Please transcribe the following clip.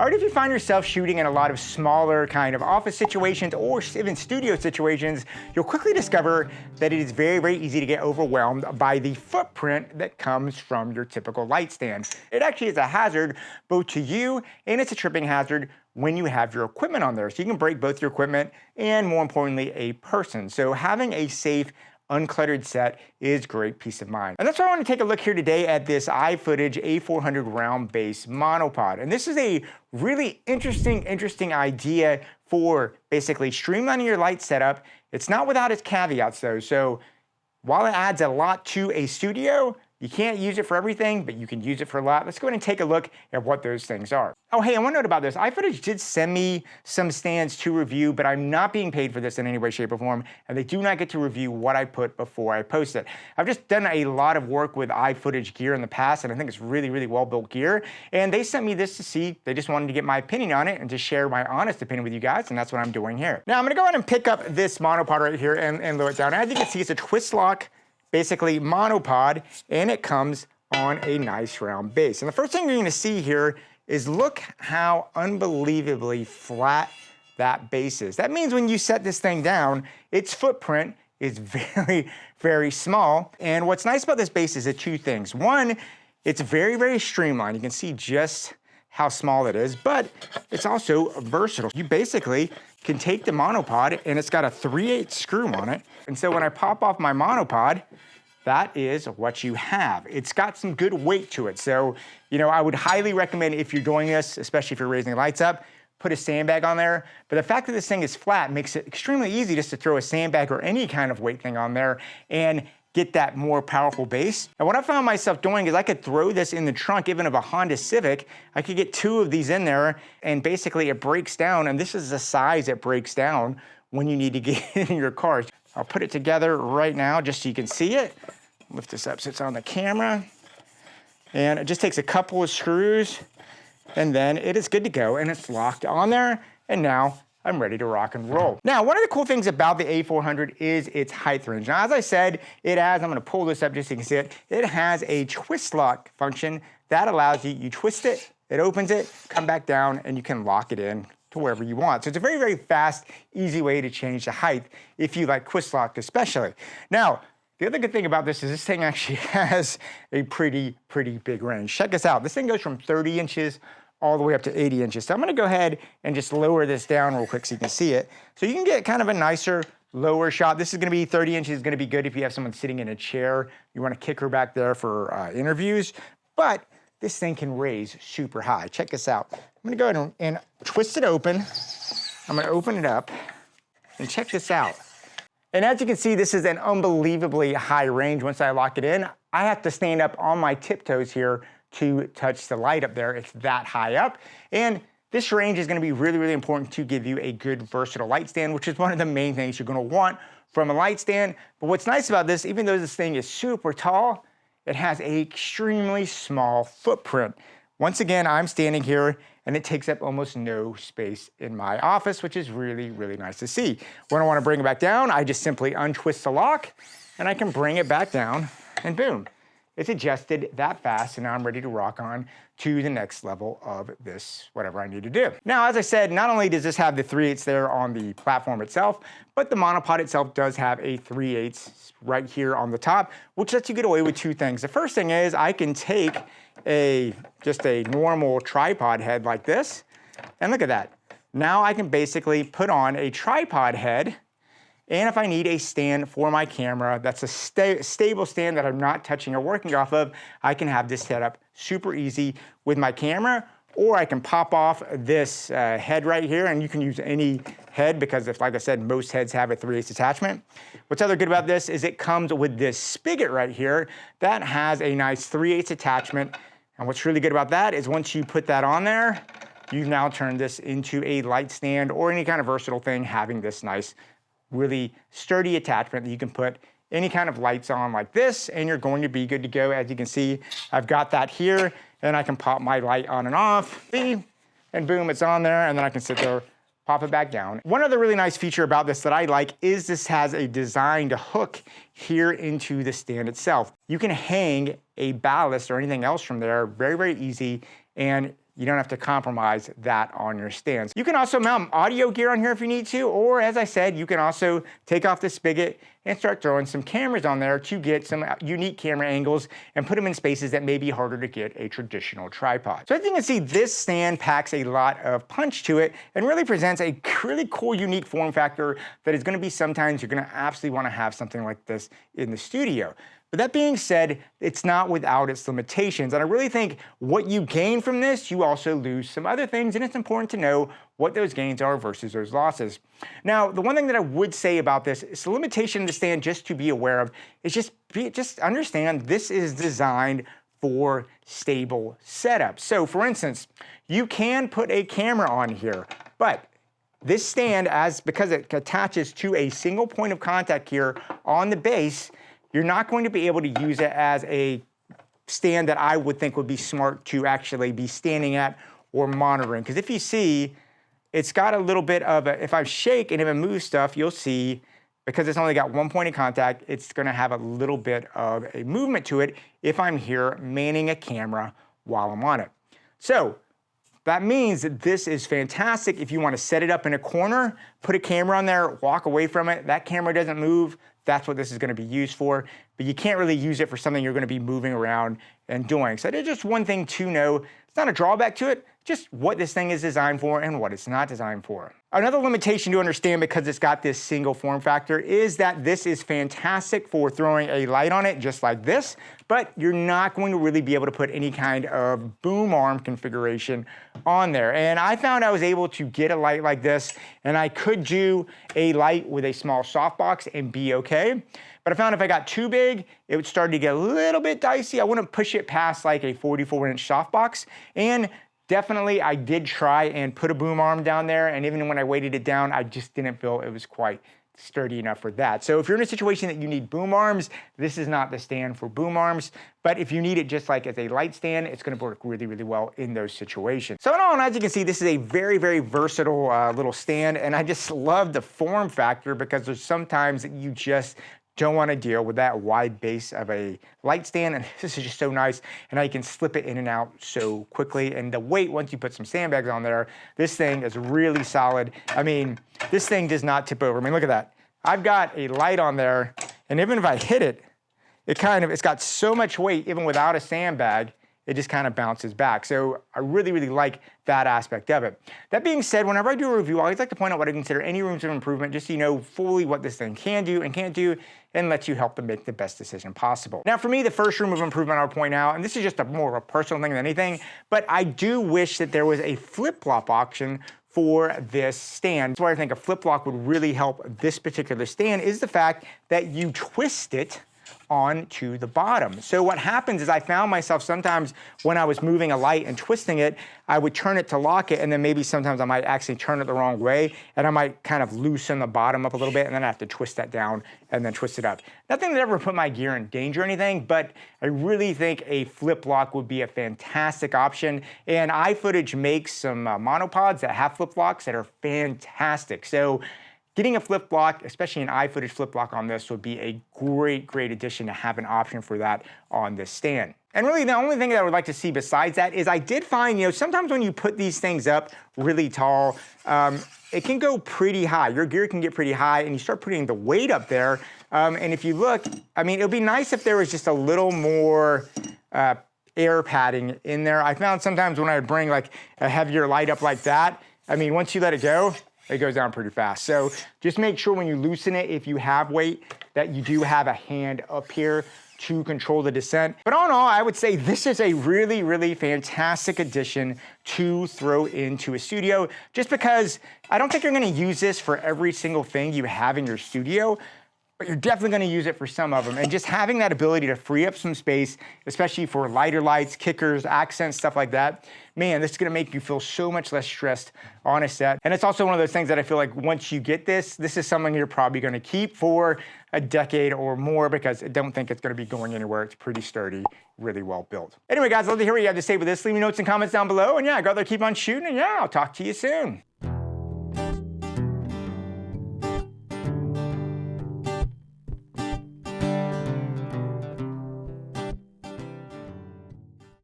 Alright, if you find yourself shooting in a lot of smaller kind of office situations or even studio situations, you'll quickly discover that it is very, very easy to get overwhelmed by the footprint that comes from your typical light stand. It actually is a hazard both to you, and it's a tripping hazard when you have your equipment on there. So you can break both your equipment and, more importantly, a person. So having a safe, uncluttered set is great peace of mind. And that's why I want to take a look here today at this IFootage A400 round base monopod. And this is a really interesting idea for basically streamlining your light setup. It's not without its caveats though. So while it adds a lot to a studio, you can't use it for everything, but you can use it for a lot. Let's go ahead and take a look at what those things are. Oh, hey, I want to note about this. iFootage did send me some stands to review, but I'm not being paid for this in any way, shape, or form, and they do not get to review what I put before I post it. I've just done a lot of work with iFootage gear in the past, and I think it's really well-built gear, and they sent me this to see. They just wanted to get my opinion on it and to share my honest opinion with you guys, and that's what I'm doing here. Now, I'm going to go ahead and pick up this monopod right here and lower it down. As you can see, it's a twist lock, basically monopod, and it comes on a nice round base. And the first thing you're gonna see here is look how unbelievably flat that base is. That means when you set this thing down, its footprint is very small. And what's nice about this base is two things. One, it's very streamlined. You can see just how small it is, but it's also versatile. You basically can take the monopod, and it's got a 3/8 screw on it. And so when I pop off my monopod, that is what you have. It's got some good weight to it. So, you know, I would highly recommend if you're doing this, especially if you're raising lights up, put a sandbag on there. But the fact that this thing is flat makes it extremely easy just to throw a sandbag or any kind of weight thing on there and get that more powerful base. And what I found myself doing is I could throw this in the trunk even of a Honda Civic. I could get 2 of these in there, and basically it breaks down, and this is the size it breaks down when you need to get in your car. I'll put it together right now just so you can see it. Lift this up so it's on the camera. And it just takes a couple of screws, and then it is good to go, and it's locked on there, and now I'm ready to rock and roll. Now, one of the cool things about the A400 is its height range. Now, as I said, it has, I'm gonna pull this up just so you can see it, it has a twist lock function that allows you twist it, it opens it, come back down, and you can lock it in to wherever you want. So it's a very fast, easy way to change the height if you like twist lock especially. Now, the other good thing about this is this thing actually has a pretty big range. Check this out. This thing goes from 30 inches all the way up to 80 inches. So I'm gonna go ahead and just lower this down real quick so you can see it. So you can get kind of a nicer, lower shot. This is gonna be 30 inches, is gonna be good if you have someone sitting in a chair. You wanna kick her back there for interviews, but this thing can raise super high. Check this out. I'm gonna go ahead and twist it open. I'm gonna open it up, and check this out. And as you can see, this is an unbelievably high range. Once I lock it in, I have to stand up on my tiptoes here to touch the light up there. It's that high up. And this range is gonna be really important to give you a good versatile light stand, which is one of the main things you're gonna want from a light stand. But what's nice about this, even though this thing is super tall, it has an extremely small footprint. Once again, I'm standing here and it takes up almost no space in my office, which is really nice to see. When I wanna bring it back down, I just simply untwist the lock and I can bring it back down, and boom. It's adjusted that fast, and now I'm ready to rock on to the next level of this, whatever I need to do. Now, as I said, not only does this have the 3/8 there on the platform itself, but the monopod itself does have a 3/8 right here on the top, which lets you get away with 2 things. The first thing is I can take just a normal tripod head like this, and look at that. Now I can basically put on a tripod head, and if I need a stand for my camera that's a stable stand that I'm not touching or working off of, I can have this set up super easy with my camera, or I can pop off this head right here, and you can use any head because, like I said, most heads have a 3/8 attachment. What's other good about this is it comes with this spigot right here that has a nice 3/8 attachment. And what's really good about that is once you put that on there, you've now turned this into a light stand or any kind of versatile thing, having this nice, really sturdy attachment that you can put any kind of lights on like this, and you're going to be good to go. As you can see, I've got that here, and I can pop my light on and off, see, and boom, it's on there, and then I can sit there, pop it back down. One other really nice feature about this that I like is this has a designed hook here into the stand itself. You can hang a ballast or anything else from there very easy, and you don't have to compromise that on your stand. You can also mount audio gear on here if you need to, or as I said, you can also take off the spigot and start throwing some cameras on there to get some unique camera angles and put them in spaces that may be harder to get a traditional tripod. So as you can see, this stand packs a lot of punch to it and really presents a really cool, unique form factor that is gonna be sometimes you're gonna absolutely wanna have something like this in the studio. But that being said, it's not without its limitations. And I really think what you gain from this, you also lose some other things, and it's important to know what those gains are versus those losses. Now, the one thing that I would say about this is the limitation to stand just to be aware of is just understand this is designed for stable setup. So for instance, you can put a camera on here, but this stand, because it attaches to a single point of contact here on the base, you're not going to be able to use it as a stand that I would think would be smart to actually be standing at or monitoring. Because if you see, it's got a little bit of if I shake and if I move stuff, you'll see, because it's only got one point of contact, it's gonna have a little bit of a movement to it if I'm here manning a camera while I'm on it. So that means that this is fantastic if you want to set it up in a corner, put a camera on there, walk away from it, that camera doesn't move, that's what this is going to be used for, but you can't really use it for something you're going to be moving around and doing. So there's just one thing to know. It's not a drawback to it, just what this thing is designed for and what it's not designed for. Another limitation to understand, because it's got this single form factor, is that this is fantastic for throwing a light on it just like this, but you're not going to really be able to put any kind of boom arm configuration on there. And I found I was able to get a light like this, and I could do a light with a small softbox and be okay. But I found if I got too big, it would start to get a little bit dicey. I wouldn't push it past like a 44-inch softbox. And definitely, I did try and put a boom arm down there, and even when I weighted it down, I just didn't feel it was quite sturdy enough for that. So if you're in a situation that you need boom arms, this is not the stand for boom arms. But if you need it just like as a light stand, it's gonna work really, really well in those situations. So in all, as you can see, this is a very, very versatile little stand, and I just love the form factor because there's sometimes that you just don't want to deal with that wide base of a light stand, and this is just so nice, and I can slip it in and out so quickly. And the weight, once you put some sandbags on there, this thing is really solid. I mean, this thing does not tip over. I mean, look at that. I've got a light on there, and even if I hit it, it's got so much weight, even without a sandbag, it just kind of bounces back. So I really, really like that aspect of it. That being said, whenever I do a review, I always like to point out what I consider any rooms of improvement, just so you know fully what this thing can do and can't do, and lets you help them make the best decision possible. Now for me, the first room of improvement I'll point out, and this is just more of a personal thing than anything, but I do wish that there was a flip-flop option for this stand. That's why I think a flip-flop would really help this particular stand, is the fact that you twist it onto the bottom. So what happens is I found myself sometimes when I was moving a light and twisting it, I would turn it to lock it, and then maybe sometimes I might actually turn it the wrong way, and I might kind of loosen the bottom up a little bit, and then I have to twist that down and then twist it up. Nothing that ever put my gear in danger or anything, but I really think a flip lock would be a fantastic option, and iFootage makes some monopods that have flip locks that are fantastic. So getting a flip lock, especially an iFootage flip lock on this, would be a great, great addition to have an option for that on this stand. And really the only thing that I would like to see besides that is I did find, sometimes when you put these things up really tall, it can go pretty high. Your gear can get pretty high, and you start putting the weight up there. And if you look, I mean, it would be nice if there was just a little more air padding in there. I found sometimes when I would bring like a heavier light up like that, I mean, once you let it go, it goes down pretty fast. So just make sure when you loosen it, if you have weight, that you do have a hand up here to control the descent. But all in all, I would say this is a really, really fantastic addition to throw into a studio, just because I don't think you're gonna use this for every single thing you have in your studio, but you're definitely gonna use it for some of them. And just having that ability to free up some space, especially for lighter lights, kickers, accents, stuff like that, man, this is gonna make you feel so much less stressed on a set. And it's also one of those things that I feel like once you get this is something you're probably gonna keep for a decade or more, because I don't think it's gonna be going anywhere. It's pretty sturdy, really well built. Anyway, guys, I'd love to hear what you have to say with this. Leave me notes and comments down below. And yeah, go out there, keep on shooting, and yeah, I'll talk to you soon.